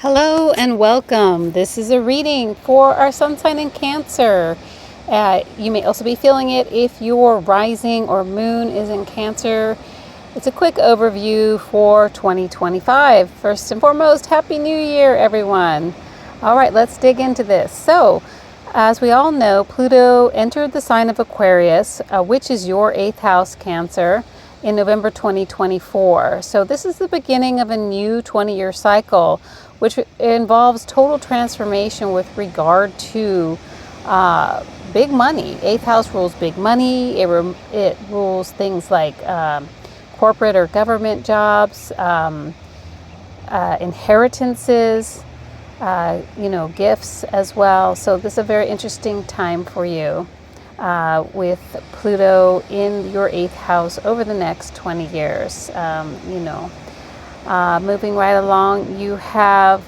Hello and welcome. This is a reading for our sun sign in Cancer. You may also be feeling it if your rising or moon is in Cancer. It's a quick overview for 2025. First and foremost, Happy New Year, everyone. All right, let's dig into this. So, as we all know, Pluto entered the sign of Aquarius, which is your 8th house, Cancer, in November 2024. So this is the beginning of a new 20-year cycle, which involves total transformation with regard to big money. 8th house rules big money. It rules things like corporate or government jobs, inheritances, gifts as well. So this is a very interesting time for you with Pluto in your 8th house over the next 20 years. Moving right along, you have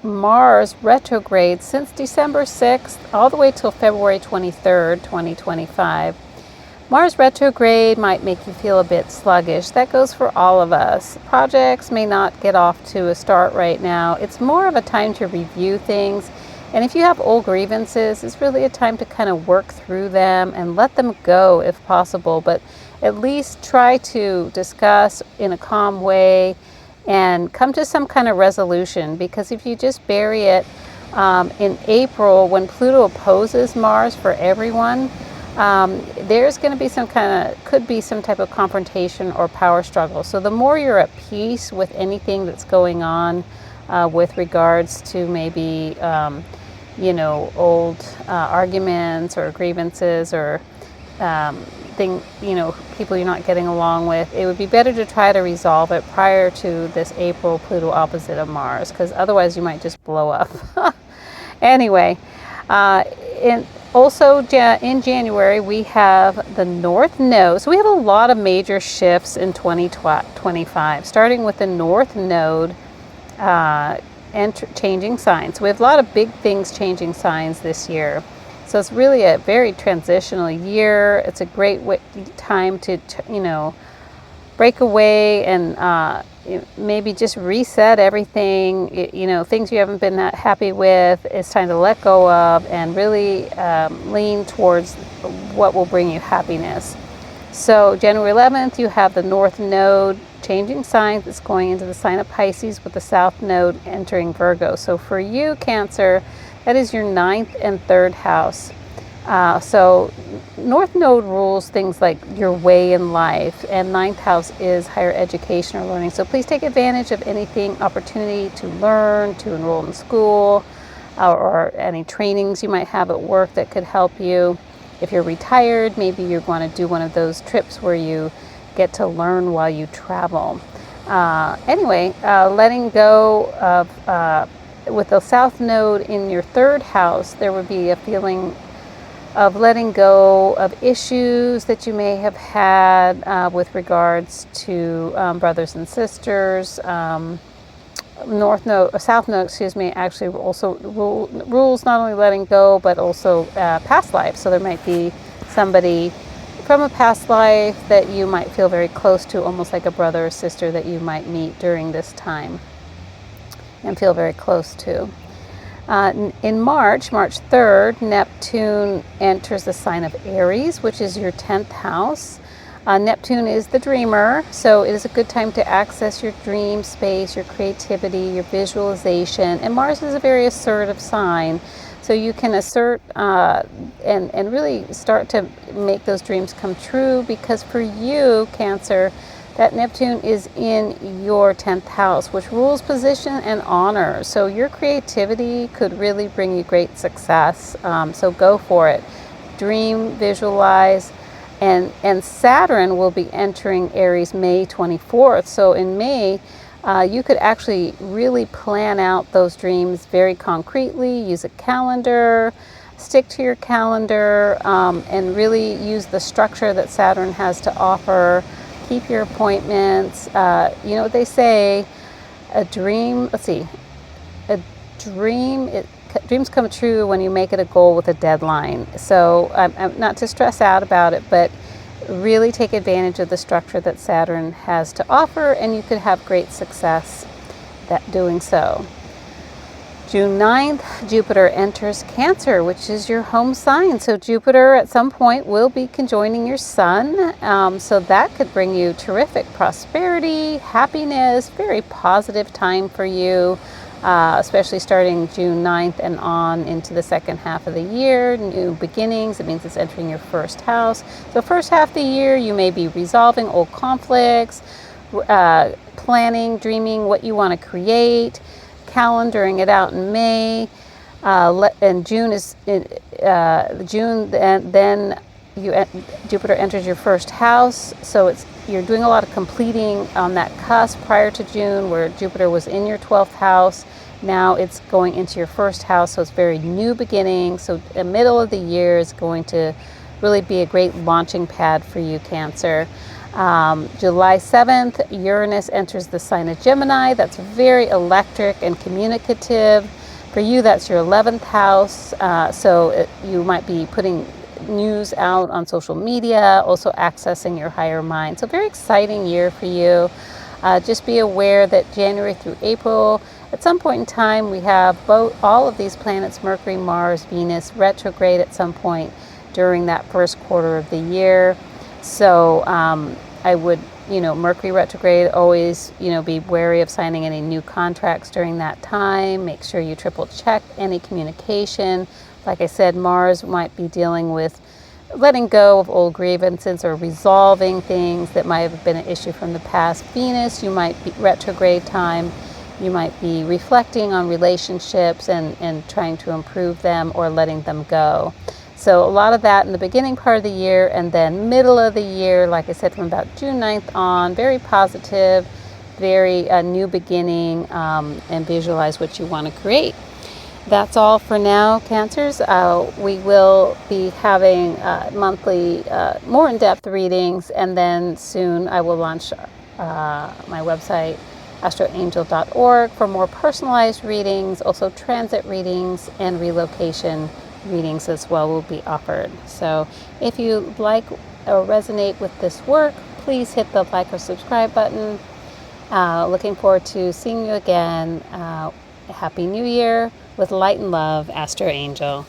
Mars retrograde since December 6th all the way till February 23rd, 2025. Mars retrograde might make you feel a bit sluggish. That goes for all of us. Projects may not get off to a start right now. It's more of a time to review things. And if you have old grievances, it's really a time to kind of work through them and let them go if possible. But at least try to discuss in a calm way and come to some kind of resolution. Because if you just bury it in April, when Pluto opposes Mars for everyone, there's going to be could be some type of confrontation or power struggle. So the more you're at peace with anything that's going on with regards to maybe, old arguments or grievances or people you're not getting along with, it would be better to try to resolve it prior to this April Pluto opposite of Mars, because otherwise you might just blow up. Anyway, also in January, we have the North Node. So we have a lot of major shifts in 2025, starting with the North Node and changing signs. So we have a lot of big things changing signs this year. So it's really a very transitional year. It's a great time to, break away and maybe just reset everything. Things you haven't been that happy with, it's time to let go of and really lean towards what will bring you happiness. So January 11th, you have the North Node changing signs. It's going into the sign of Pisces with the South Node entering Virgo. So for you, Cancer, that is your 9th and 3rd house. So North Node rules things like your way in life, and 9th house is higher education or learning. So please take advantage of anything, opportunity to learn, to enroll in school, or any trainings you might have at work that could help you. If you're retired, maybe you're going to do one of those trips where you get to learn while you travel. Letting go of with the South Node in your 3rd house, there would be a feeling of letting go of issues that you may have had with regards to brothers and sisters. South Node, actually also rules not only letting go, but also past life. So there might be somebody from a past life that you might feel very close to, almost like a brother or sister that you might meet during this time and feel very close to. In March 3rd, Neptune enters the sign of Aries, which is your 10th house. Neptune is the dreamer, so it is a good time to access your dream space, your creativity, your visualization. And Mars is a very assertive sign, so you can assert and really start to make those dreams come true, because for you, Cancer, that Neptune is in your 10th house, which rules position and honor. So your creativity could really bring you great success. So go for it. Dream, visualize. And Saturn will be entering Aries May 24th. So in May, you could actually really plan out those dreams very concretely. Use a calendar, stick to your calendar, and really use the structure that Saturn has to offer. Keep your appointments. You know what they say, dreams come true when you make it a goal with a deadline. So not to stress out about it, but really take advantage of the structure that Saturn has to offer, and you could have great success that doing so. June 9th, Jupiter enters Cancer, which is your home sign. So Jupiter at some point will be conjoining your sun. So that could bring you terrific prosperity, happiness, very positive time for you, especially starting June 9th and on into the second half of the year. New beginnings, it means it's entering your first house. So first half of the year, you may be resolving old conflicts, planning, dreaming what you want to create, calendaring it out in May, and June is June. Then Jupiter enters your first house, so you're doing a lot of completing on that cusp prior to June, where Jupiter was in your 12th house. Now it's going into your first house, so it's very new beginning. So the middle of the year is going to really be a great launching pad for you, Cancer. July 7th, Uranus enters the sign of Gemini. That's very electric and communicative. For you, that's your 11th house. You might be putting news out on social media, also accessing your higher mind. So very exciting year for you. Just be aware that January through April, at some point in time, we have all of these planets, Mercury, Mars, Venus, retrograde at some point during that first quarter of the year. So I would, Mercury retrograde, always, be wary of signing any new contracts during that time. Make sure you triple check any communication. Like I said, Mars might be dealing with letting go of old grievances or resolving things that might have been an issue from the past. Venus, you might be retrograde time. You might be reflecting on relationships and trying to improve them or letting them go. So a lot of that in the beginning part of the year, and then middle of the year, like I said, from about June 9th on, very positive, very new beginning, and visualize what you want to create. That's all for now, Cancers. We will be having monthly, more in-depth readings, and then soon I will launch my website, astroangel.org, for more personalized readings, also transit readings and relocation readings as well will be offered. So if you like or resonate with this work, please hit the like or subscribe button. Looking forward to seeing you again. Happy New Year. With light and love, Astro Angel.